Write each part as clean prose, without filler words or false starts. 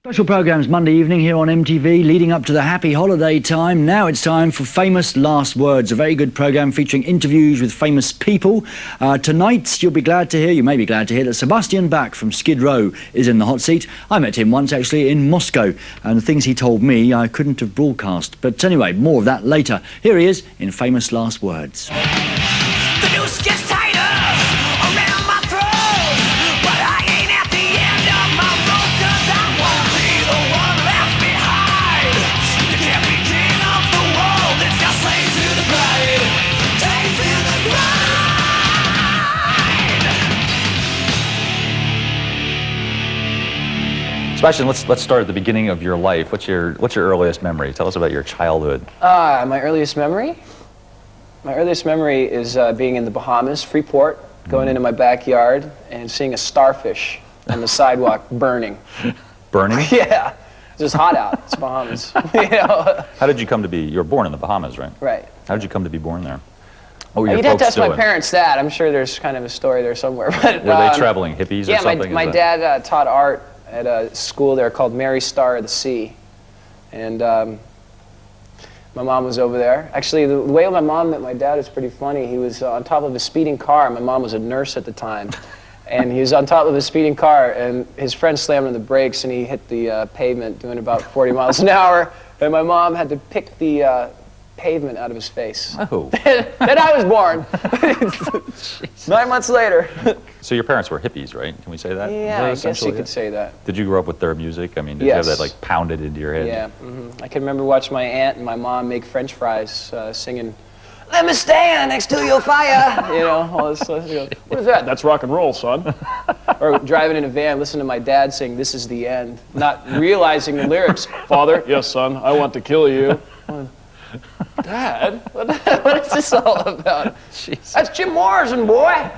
Special programmes Monday evening here on MTV, leading up to the happy holiday time. Now it's time for Famous Last Words, a very good programme featuring interviews with famous people. Tonight, you may be glad to hear that Sebastian Bach from Skid Row is in the hot seat. I met him once actually in Moscow, and the things he told me I couldn't have broadcast. But anyway, more of that later. Here he is in Famous Last Words. The noose gets tighter around my throat, but I ain't at the end of my rope, 'cause I won't be the one left behind. You can't be king of the world, it's got slaves to the pride, take to the grind. Sebastian, let's start at the beginning of your life. What's your earliest memory? Tell us about your childhood. My earliest memory? My earliest memory is being in the Bahamas, Freeport, going into my backyard and seeing a starfish on the sidewalk burning. Burning? Yeah, it's just hot out. It's Bahamas. You know? How did you come to be? You were born in the Bahamas, right? Right. How did you come to be born there? What were your You'd have to folks ask my doing? parents that. I'm sure there's kind of a story there somewhere. But, Were they traveling hippies or yeah, something? my dad taught art at a school there called Mary Star of the Sea. And my mom was over there. Actually, the way my mom met my dad is pretty funny. He was on top of a speeding car. My mom was a nurse at the time. And he was on top of a speeding car, and his friend slammed on the brakes, and he hit the pavement doing about 40 miles an hour. And my mom had to pick the pavement out of his face. Oh. Then I was born. 9 months later. So your parents were hippies, right? Can we say that? Yeah, I guess you could say that. Did you grow up with their music? I mean, did you have Yes. that like pounded into your head? Yeah. I can remember watching my aunt and my mom make French fries, singing, "Let me stand next to your fire." You know, all this stuff. You know, what is that? That's rock and roll, son. Or driving in a van, listening to my dad sing, "This is the end," not realizing the lyrics. "Father, yes, son, I want to kill you." Dad, what is this all about? Jesus. That's Jim Morrison, boy.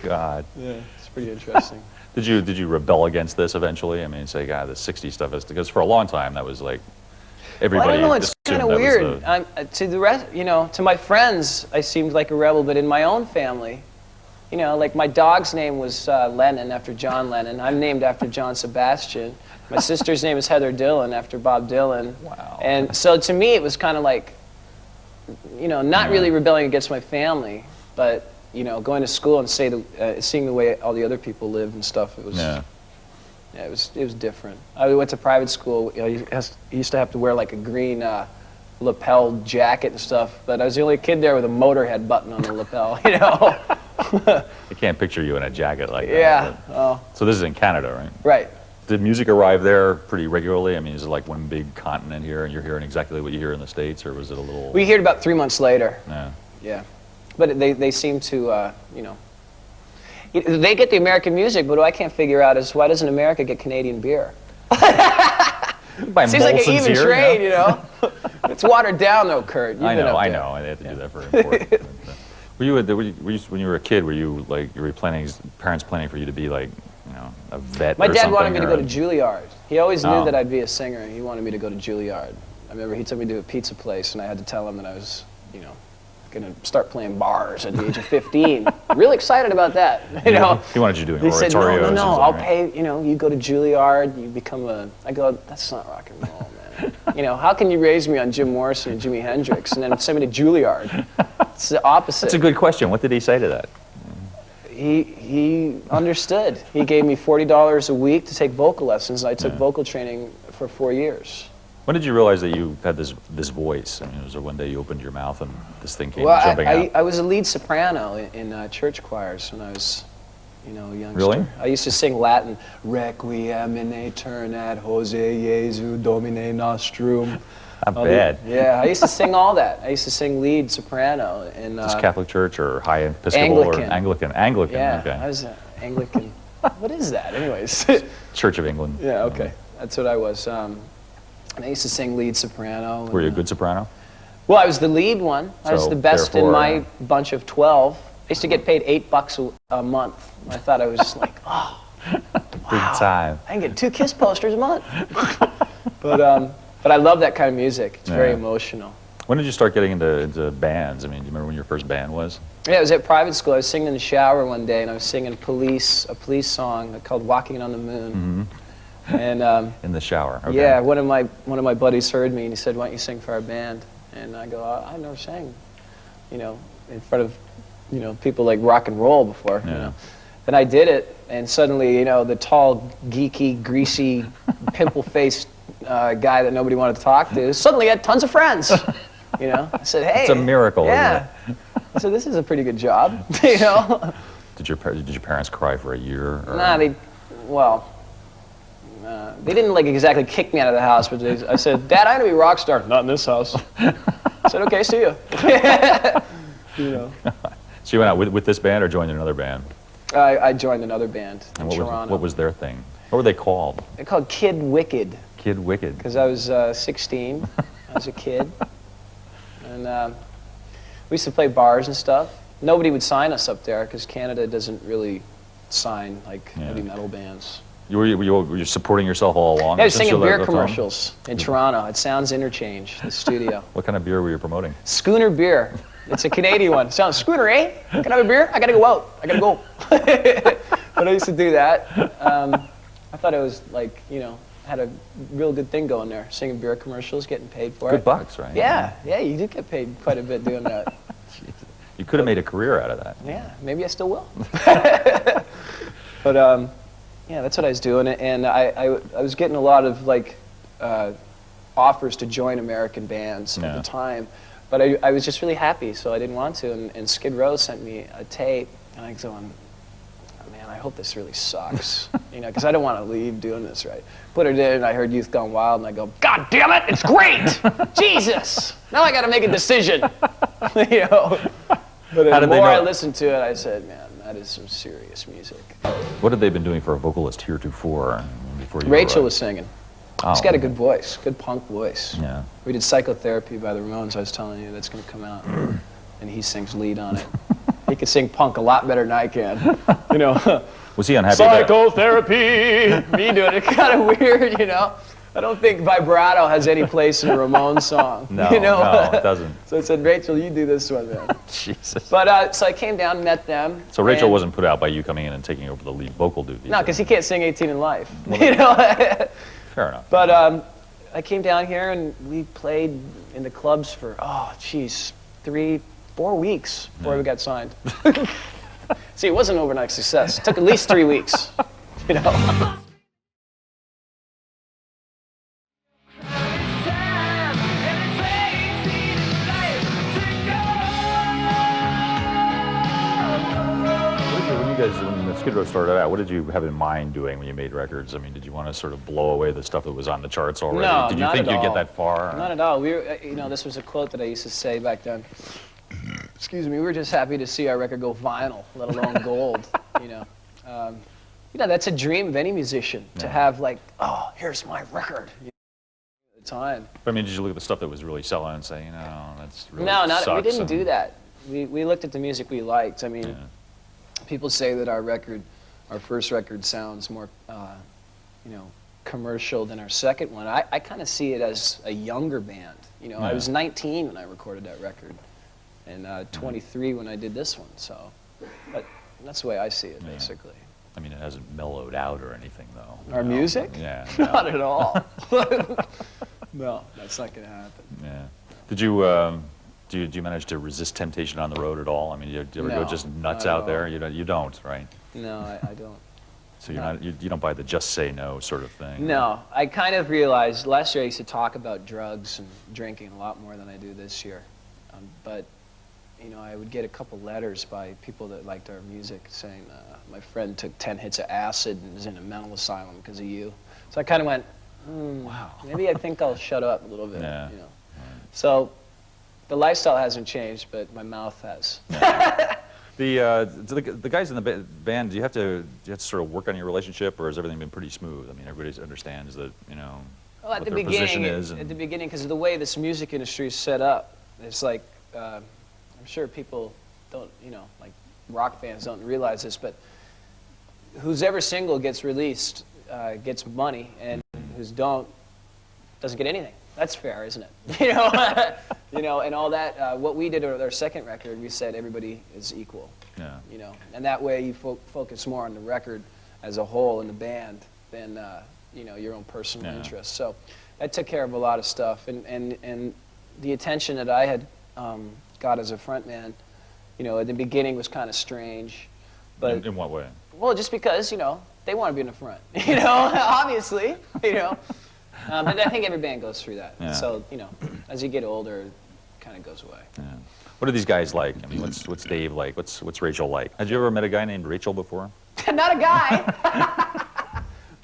God. Yeah, it's pretty interesting. Did you rebel against this eventually? I mean, say, God, the '60s stuff is, because for a long time that was like everybody. Well, I don't know. It's assumed kind of that was weird. To the rest, you know, to my friends, I seemed like a rebel, but in my own family, you know, like my dog's name was Lennon after John Lennon. I'm named after John Sebastian. My sister's name is Heather Dillon after Bob Dylan. Wow. And so to me, it was kind of like, you know, not really rebelling against my family, but you know, going to school and seeing the way all the other people lived and stuff. It was. Yeah. Yeah, it was different. I went to private school. You know, you used to have to wear like a green lapel jacket and stuff, but I was the only kid there with a Motorhead button on the lapel. You know. I can't picture you in a jacket like that. Yeah. but- Oh. So this is in Canada, right? Right. Did music arrive there pretty regularly? I mean, is it like one big continent here, and you're hearing exactly what you hear in the States, or was it a little? We heard about 3 months later. Yeah. Yeah, but they seem to you know. They get the American music, but what I can't figure out is why doesn't America get Canadian beer? By Seems like an Molson's even here, trade, you know. It's watered down though, Kurt. You've I been know, up I there. know. They have to do that for import. Were you when you were a kid? Were you parents planning for you to be like, you know, a vet? My or dad something, wanted me to or go to Juilliard. He always knew Oh. that I'd be a singer. He wanted me to go to Juilliard. I remember he took me to a pizza place, and I had to tell him that I was, you know, going to start playing bars at the age of 15. Really excited about that, you know. He wanted you doing He said, oratorio. no, or no, something, I'll right? pay, you know, you go to Juilliard, you become a, I go, that's not rock and roll, man. You know, how can you raise me on Jim Morrison and Jimi Hendrix and then send me to Juilliard? It's the opposite. That's a good question. What did he say to that? He understood. He gave me $40 a week to take vocal lessons, and I took Yeah. vocal training for 4 years. When did you realize that you had this voice? I mean, was there one day you opened your mouth and this thing came jumping out? I was a lead soprano in church choirs when I was, you know, a youngster. Really? I used to sing Latin, Requiem in aeternat Jose Jesu Domine Nostrum. Not bad. Yeah, I used to sing all that. I used to sing lead soprano in Is Catholic Church or High Episcopal Anglican. or Anglican? Anglican. Yeah, Okay. I was Anglican. What is that, anyways? Church of England. Yeah, okay. That's what I was. And I used to sing lead soprano. Were you a and, good soprano? Well, I was the lead one. I was So, the best in therefore, my bunch of 12. I used to get paid $8 a month. I thought I was just like, oh, Big time. I can get 2 Kiss posters a month. But I love that kind of music. It's very Yeah. emotional. When did you start getting into bands? I mean, do you remember when your first band was? Yeah, it was at private school. I was singing in the shower one day, and I was singing a police song called "Walking on the Moon." And in the shower. Okay. yeah, one of my buddies heard me and he said, "Why don't you sing for our band?" And I go, "I've never sang, you know, in front of, you know, people like rock and roll before." Yeah. You know. Then I did it, and suddenly, you know, the tall, geeky, greasy, pimple-faced guy that nobody wanted to talk to suddenly had tons of friends. You know, I said, "Hey, It's a miracle, yeah." isn't I said, "This is a pretty good job." You know. Did your parents cry for a year? Or? Nah, they didn't like exactly kick me out of the house, but I said, "Dad, I'm gonna be a rock star." "Not in this house." I said, "Okay, see you." You know. So you went out with this band or joined another band? I joined another band in And Toronto. what was their thing? What were they called? They're called Kid Wicked Kid Wicked. because I was 16. I was a kid, and we used to play bars and stuff. Nobody would sign us up there because Canada doesn't really sign like heavy metal bands. Were you supporting yourself all along? Yeah, I was since singing you beer left home? commercials in Toronto at Sounds Interchange, the studio. What kind of beer were you promoting? Schooner beer. It's a Canadian one. Sounds Schooner, eh? Can I have a beer? I gotta go out. I gotta go. But I used to do that. I thought it was like, you know, had a real good thing going there. Singing beer commercials, getting paid for it. Good bucks, right? Yeah, you do get paid quite a bit doing that. You could have made a career out of that. Yeah, maybe I still will. But yeah, that's what I was doing, and I was getting a lot of like offers to join American bands at the time, but I was just really happy, so I didn't want to. And Skid Row sent me a tape, and I was going, "Oh, man, I hope this really sucks," you know, because I don't want to leave doing this, right? Put it in, and I heard Youth Gone Wild, and I go, "God damn it, it's great! Jesus! Now I got to make a decision," you know. But the more I listened to it, I said, "Man, that is some serious music." What had they been doing for a vocalist heretofore? Before you Rachel arrived? was singing. Oh, She's got a good voice, good punk voice. Yeah. We did Psychotherapy by the Ramones, I was telling you, that's going to come out. And he sings lead on it. He can sing punk a lot better than I can. You know, Was he unhappy about it? Psychotherapy! Me doing it, kind of weird, you know. I don't think vibrato has any place in a Ramones song. No, you know? no, it doesn't. So I said, "Rachel, you do this one, man." Jesus. But so I came down, met them. So Rachel and- wasn't put out by you coming in and taking over the lead vocal duties? No, because he can't sing 18 in Life. You know? Fair enough. But I came down here and we played in the clubs for, 3-4 weeks before we got signed. See, it wasn't an overnight success. It took at least 3 weeks, you know. When the Skid Row started out, what did you have in mind doing when you made records? I mean, did you want to sort of blow away the stuff that was on the charts already? No, did you not think at you'd all. get that far? Not at all. We were, you know, this was a quote that I used to say back then. Excuse me. We were just happy to see our record go vinyl, let alone gold. You know, that's a dream of any musician to have like, "Oh, here's my record." You know, at the time. But, I mean, did you look at the stuff that was really selling and say, you know, that's really No, sucks? we didn't and- do that. We looked at the music we liked. I mean, people say that our first record sounds more, you know, commercial than our second one. I kind of see it as a younger band. You know, I was 19 when I recorded that record, and 23 when I did this one. So, that's the way I see it, basically. I mean, it hasn't mellowed out or anything, though. Our music? Yeah. Not at all. No, that's not going to happen. Yeah. Did you, do you manage to resist temptation on the road at all? I mean, do you ever go No, just nuts not at out there? all. You don't, right? No, I don't. So you're not, you don't buy the just say no sort of thing? No, I kind of realized last year I used to talk about drugs and drinking a lot more than I do this year. But, you know, I would get a couple letters by people that liked our music saying, "My friend took 10 hits of acid and is in a mental asylum because of you." So I kind of went, wow, maybe I think I'll shut up a little bit. Yeah. You know? So the lifestyle hasn't changed, but my mouth has. The guys in the band, do you have to sort of work on your relationship, or has everything been pretty smooth? I mean, everybody understands that, you know, Well, at what the their position beginning, is. at the beginning, because of the way this music industry is set up, it's like I'm sure people don't, you know, like rock fans don't realize this, but who's ever single gets released gets money, and who's don't doesn't get anything. That's fair, isn't it? You know, you know, and all that. What we did with our second record, we said everybody is equal. Yeah. You know, and that way you focus more on the record as a whole in the band than you know, your own personal Yeah. interests. So that took care of a lot of stuff, and the attention that I had got as a frontman, you know, at the beginning was kind of strange, but In what way? well, just because, you know, they want to be in the front, you know, obviously, you know. But I think every band goes through that. Yeah. So, you know, as you get older, it kind of goes away. Yeah. What are these guys like? I mean, what's Dave like? What's Rachel like? Had you ever met a guy named Rachel before? Not a guy.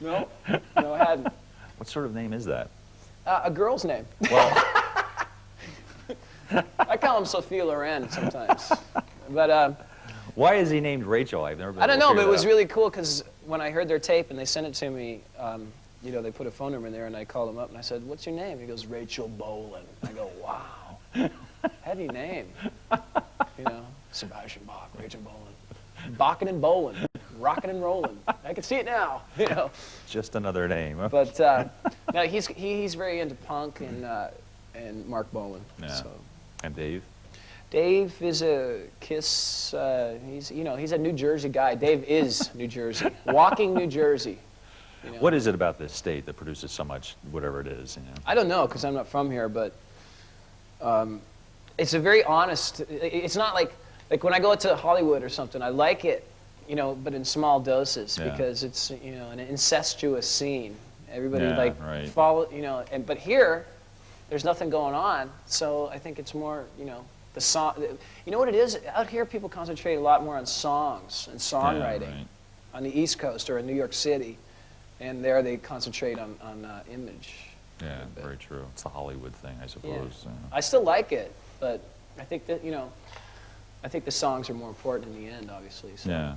No, I hadn't. What sort of name is that? A girl's name. Well, I call him Sophia Loren sometimes. But why is he named Rachel? I've never been I don't able to know, but figure it was that really cool because when I heard their tape and they sent it to me, you know, they put a phone number in there and I called him up and I said, "What's your name?" He goes, "Rachel Bolan." I go, "Wow, heavy name." You know, Sebastian Bach, Rachel Bolan. Baching and bowling, rocking and rolling. I can see it now, you know. out. Just another name. Huh? But no, he's very into punk and Mark Bolan. Yeah. So. And Dave? Dave is a Kiss. He's a New Jersey guy. Dave is New Jersey, walking New Jersey. You know? What is it about this state that produces so much, whatever it is? You know? I don't know because I'm not from here, but it's a very honest. It's not like when I go to Hollywood or something. I like it, you know, but in small doses Yeah. because it's, you know, an incestuous scene. Everybody Yeah, like right. follow, you know, but here there's nothing going on, so I think it's more, you know, the song. You know what it is? Out here, people concentrate a lot more on songs and songwriting. right. On the East Coast or in New York City, and there they concentrate on image. Yeah, bit. very true. It's the Hollywood thing, I Yeah. suppose. I still like it, but I think that, you know, I think the songs are more important in the end, obviously. So. Yeah.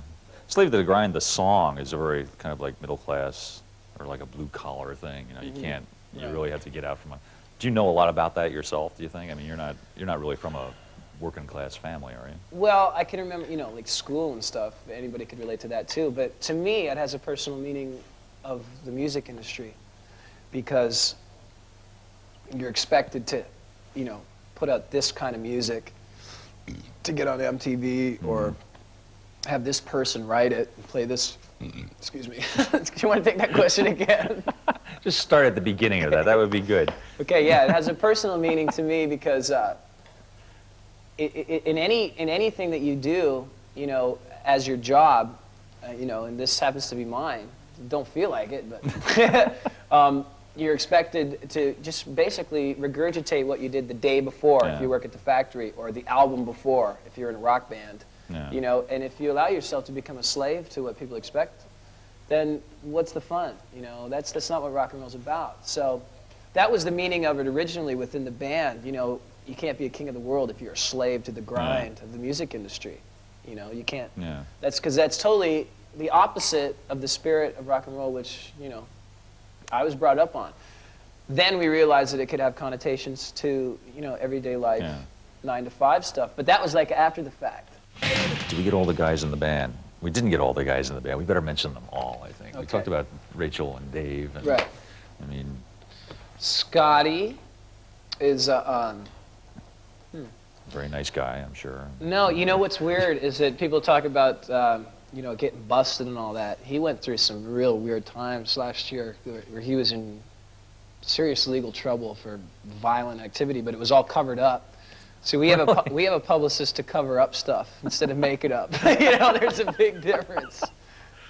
Slave to the Grind, the song is a very kind of like middle class or like a blue collar thing. You know, you can't. You Right. really have to get out from. Do you know a lot about that yourself? Do you think? I mean, you're not really from a working class family, are you? Well, I can remember, you know, like school and stuff. Anybody could relate to that too. But to me, it has a personal meaning of the music industry because you're expected to, you know, put out this kind of music to get on MTV or have this person write it and play this. Excuse me. Do you want to take that question again? Just start at the beginning of that. That would be good. Okay, yeah, it has a personal meaning to me because in anything that you do, you know, as your job, you know, and this happens to be mine. Don't feel like it, but you're expected to just basically regurgitate what you did the day before Yeah. if you work at the factory, or the album before if you're in a rock band. Yeah. You know, and if you allow yourself to become a slave to what people expect, then what's the fun? You know, that's not what rock and roll's about. So that was the meaning of it originally within the band. You know, you can't be a king of the world if you're a slave to the grind of the music industry. You know, you can't. Yeah. That's because that's totally the opposite of the spirit of rock and roll, which, you know, I was brought up on. Then we realized that it could have connotations to, you know, everyday life, Yeah. 9 to 5 stuff. But that was like after the fact. Did we get all the guys in the band? We didn't get all the guys in the band. We better mention them all, I think. We Okay. talked about Rachel and Dave. And, Right. I mean, Scotty is very nice guy, I'm sure. no, you know what's weird is that people talk about you know, getting busted and all that. He went through some real weird times last year where he was in serious legal trouble for violent activity, but it was all covered up. So we have a publicist to cover up stuff instead of make it up. You know, there's a big difference.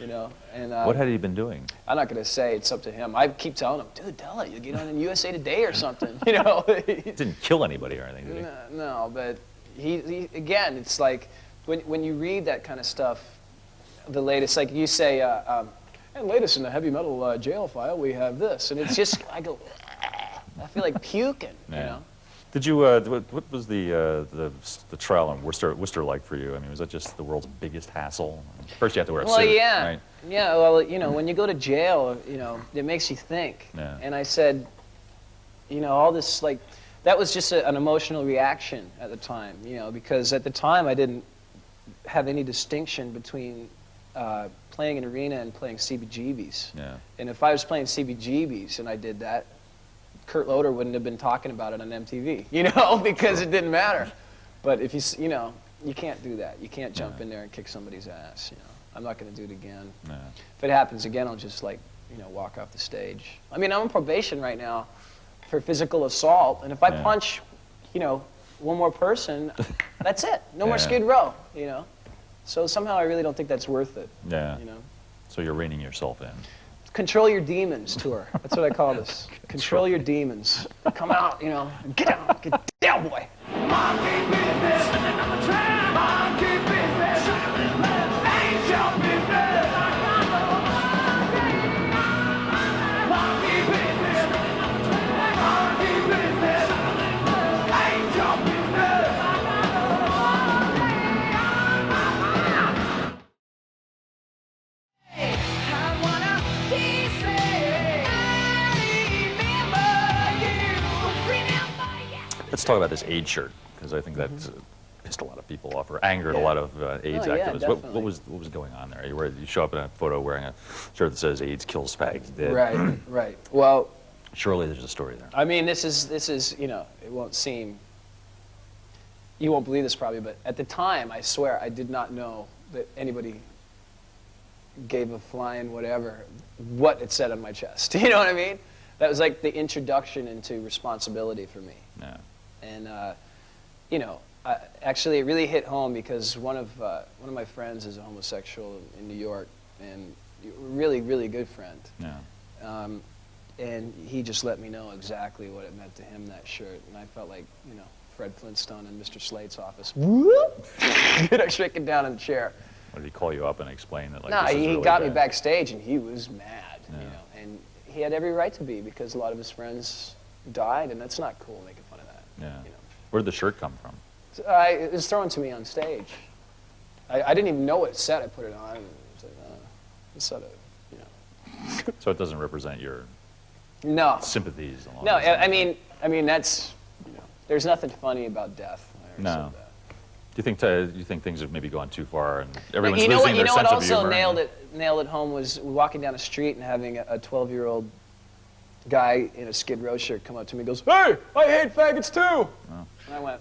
You know, and What had he been doing? I'm not gonna say, it's up to him. I keep telling him, dude, tell it. You'll get on in USA Today or something. You know. Didn't kill anybody or anything, did he? No, but he again, it's like when you read that kind of stuff, the latest, like you say, and latest in the heavy metal jail file, we have this, and it's just, I go, I feel like puking, you Yeah. know. Did you? What was the trial in Worcester like for you? I mean, was that just the world's biggest hassle? First, you have to wear a Well, suit, yeah, right? yeah. Well, you know, when you go to jail, you know, it makes you think. Yeah. And I said, you know, all this, like, that was just an emotional reaction at the time, you know, because at the time I didn't have any distinction between playing an arena and playing CBGBs. Yeah. And if I was playing CBGBs and I did that, Kurt Loder wouldn't have been talking about it on MTV, you know, because it didn't matter. But if you know, you can't do that. You can't jump in there and kick somebody's ass, you know. I'm not going to do it again. Yeah. If it happens again, I'll just, like, you know, walk off the stage. I mean, I'm on probation right now for physical assault, and if I punch, you know, one more person, that's it. No more Skid Row, you know. So somehow I really don't think that's worth it. Yeah. You know. So you're reining yourself in. Control your demons tour. That's what I call this. Control your demons. Come out, you know. Get down, boy. Monkey business, monkey business, ain't your business. Monkey business, ain't your business. I wanna kiss it. I remember you. Let's talk about this AIDS shirt, because I think that's pissed a lot of people off, or angered a lot of AIDS Oh, yeah, activists. definitely. What was going on there? You show up in a photo wearing a shirt that says "AIDS kills fags dead." Right, right. Well, Surely there's a story there. I mean, this is, you know, it won't seem, you won't believe this probably, but at the time, I swear, I did not know that anybody gave a flying whatever what it said on my chest. You know what I mean? That was like the introduction into responsibility for me. Yeah. And you know, actually, it really hit home because one of my friends is a homosexual in New York, and a really, really good friend. Yeah. And he just let me know exactly what it meant to him, that shirt. And I felt like, you know, Fred Flintstone in Mr. Slade's office. Whoop! You know, shaking down in the chair. What, did he call you up and explain that? Like, No, this is he really got me bad? backstage, and he was mad, Yeah. you know. And he had every right to be, because a lot of his friends died, and that's not cool, making fun of that. Yeah. You know. Where did the shirt come from? So, it was thrown to me on stage. I didn't even know what it said. I put it on, and it was like, it's sort of, you know. So it doesn't represent your No. sympathies. Along No, those I lines. mean that's, you know, there's nothing funny about death. I already No. said that. Do you think things have maybe gone too far and everyone's You know losing what? You their know what sense of also humor? nailed it home was walking down the street and having a 12-year-old guy in a Skid Row shirt come up to me and goes, "Hey, I hate faggots too." Oh. And I went,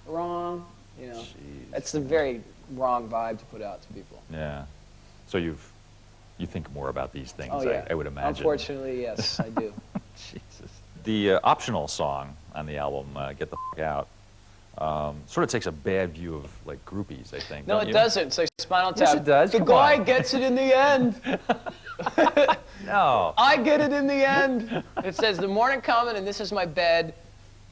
wrong. You know, Jeez. that's a very wrong vibe to put out to people. Yeah. So you think more about these things, Oh yeah. I would imagine. Unfortunately, yes, I do. Jesus. The optional song on the album, Get the F*** Out, sort of takes a bad view of like groupies, I think. No, don't it you? doesn't. It's like Spinal Tap. Yes, it does. The Come guy on. gets it in the end. No. I get it in the end. It says, "The morning coming, and this is my bed.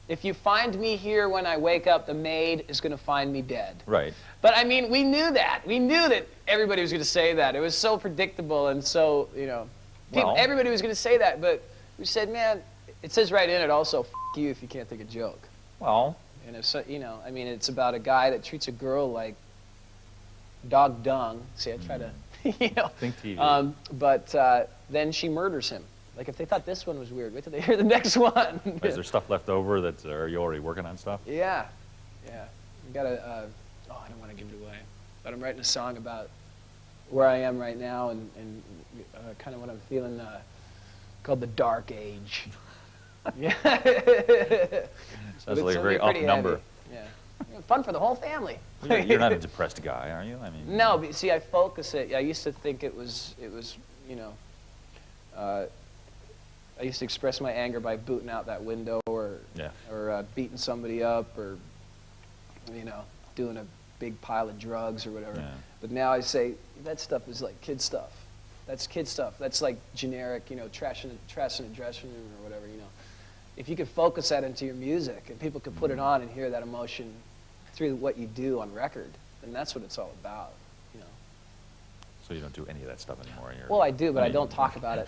If you find me here when I wake up, the maid is going to find me dead." Right. But I mean, we knew that. We knew that everybody was going to say that. It was so predictable and so, you know, Well- everybody was going to say that. But we said, man, it says right in it also, "F you if you can't think a joke." Well, And if so, you know, I mean, it's about a guy that treats a girl like dog dung. See, I try to, you know. Think TV. But then she murders him. Like, if they thought this one was weird, wait till they hear the next one. is there stuff left over that are you already working on stuff? Yeah, yeah. You gotta. I don't want to give it away, but I'm writing a song about where I am right now and kind of what I'm feeling, called the Dark Age. Yeah. Sounds like a very up number. Yeah. Fun for the whole family. You're not a depressed guy, are you? I mean. No, but see, I focus it. I used to think it was, you know, I used to express my anger by booting out that window or beating somebody up or, you know, doing a big pile of drugs or whatever. Yeah. But now I say that stuff is like kid stuff. That's kid stuff. That's like generic, you know, trash in a dressing room or whatever, you know. If you could focus that into your music and people could put it on and hear that emotion through what you do on record, then that's what it's all about, you know. So you don't do any of that stuff anymore. Well, I do, but I don't talk about it.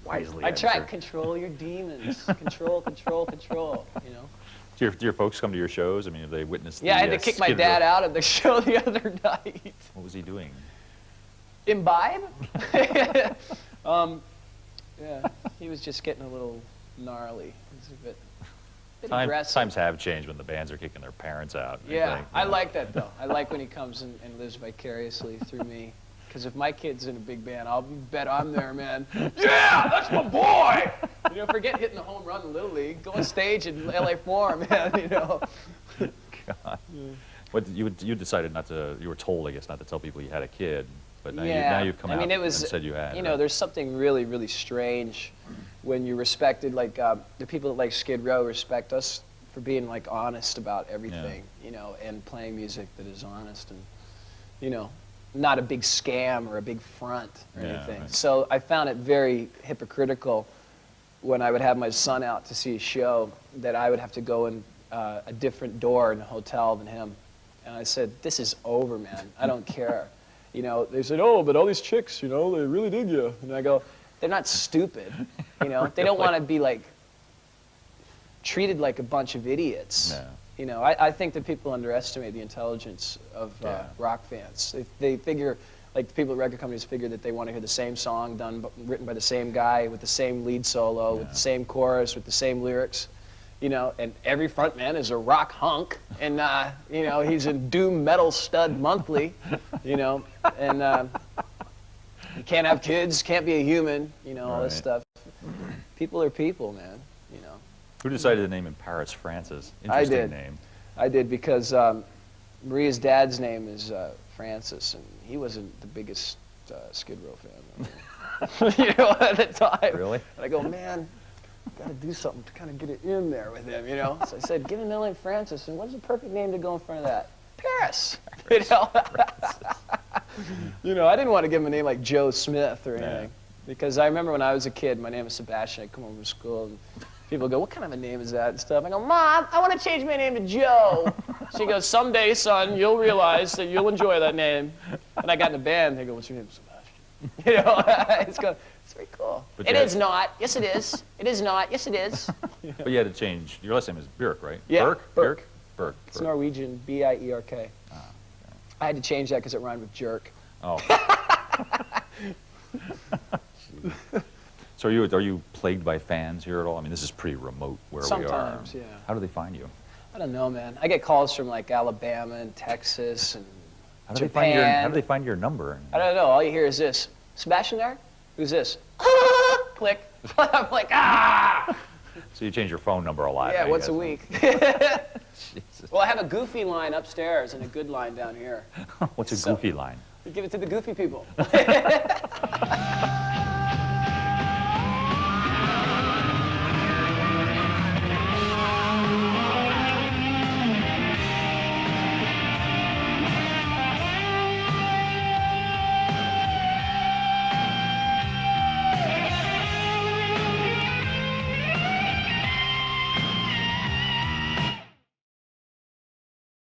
Wisely. I I'm try sure. to control your demons. Control, you know. Do your folks come to your shows? I mean, have they witnessed Yeah, the, I had to kick my Skid dad Row? out of the show the other night. What was he doing? Imbibe? Yeah, he was just getting a little gnarly. He's a bit aggressive. Times have changed when the bands are kicking their parents out. Yeah, think, I you know. like that though. I like when he comes and lives vicariously through me. Because if my kid's in a big band, I'll bet I'm there, man. Yeah, that's my boy! You know, forget hitting a home run in Little League. Go on stage in LA Forum, man, you know. God. What you decided not to? You were told, I guess, not to tell people you had a kid, but now, Yeah, now you've come I out mean, it was, and said you had. you know, right? there's something really, really strange when you respected, like, the people that like Skid Row respect us for being, like, honest about everything, you know, and playing music that is honest and, you know, not a big scam or a big front or Yeah, anything. right. So I found it very hypocritical when I would have my son out to see a show that I would have to go in a different door in a hotel than him. And I said, this is over, man. I don't care. You know, they said, oh, but all these chicks, you know, they really dig you. And I go, they're not stupid. You know, they don't want to be like treated like a bunch of idiots. No. You know, I think that people underestimate the intelligence of rock fans. They figure, like the people at record companies figure that they want to hear the same song written by the same guy with the same lead solo, with the same chorus, with the same lyrics. You know, and every frontman is a rock hunk, and you know, he's in Doom Metal Stud Monthly, you know, and you can't have kids, can't be a human, you know, all this Right. stuff. People are people, man, you know. Who decided to name him Paris Francis? I Interesting did. name. I did because Maria's dad's name is Francis, and he wasn't the biggest Skid Row fan, you know, at the time. Really? And I go, man, got to do something to kind of get it in there with him, you know. So I said, give him a middle name Francis, and what's the perfect name to go in front of that? Paris. You know. You know, I didn't want to give him a name like Joe Smith or anything, because I remember when I was a kid, my name was Sebastian. I'd come home from school, and people go, what kind of a name is that and stuff? I go, Mom, I want to change my name to Joe. She goes, someday, son, you'll realize that you'll enjoy that name. And I got in a band. They go, what's your name? Sebastian. You know, it's very cool. But It you is not. Yes, it is. It is not. Yes, it is. But you had to change. Your last name is Björk, right? Yeah, Burke? Burke. Burke. It's Norwegian, B-I-E-R-K. I had to change that because it rhymed with jerk. Oh. So are you plagued by fans here at all? I mean, this is pretty remote where Sometimes, we are. yeah. How do they find you? I don't know, man. I get calls from like Alabama and Texas and How do Japan. they find your number? I don't know. All you hear is this. Sebastian there? Who's this? Click. I'm like, ah! So you change your phone number a lot. Yeah, I once guess. a week. Jesus. Well, I have a goofy line upstairs and a good line down here. What's a So- goofy line? You give it to the goofy people.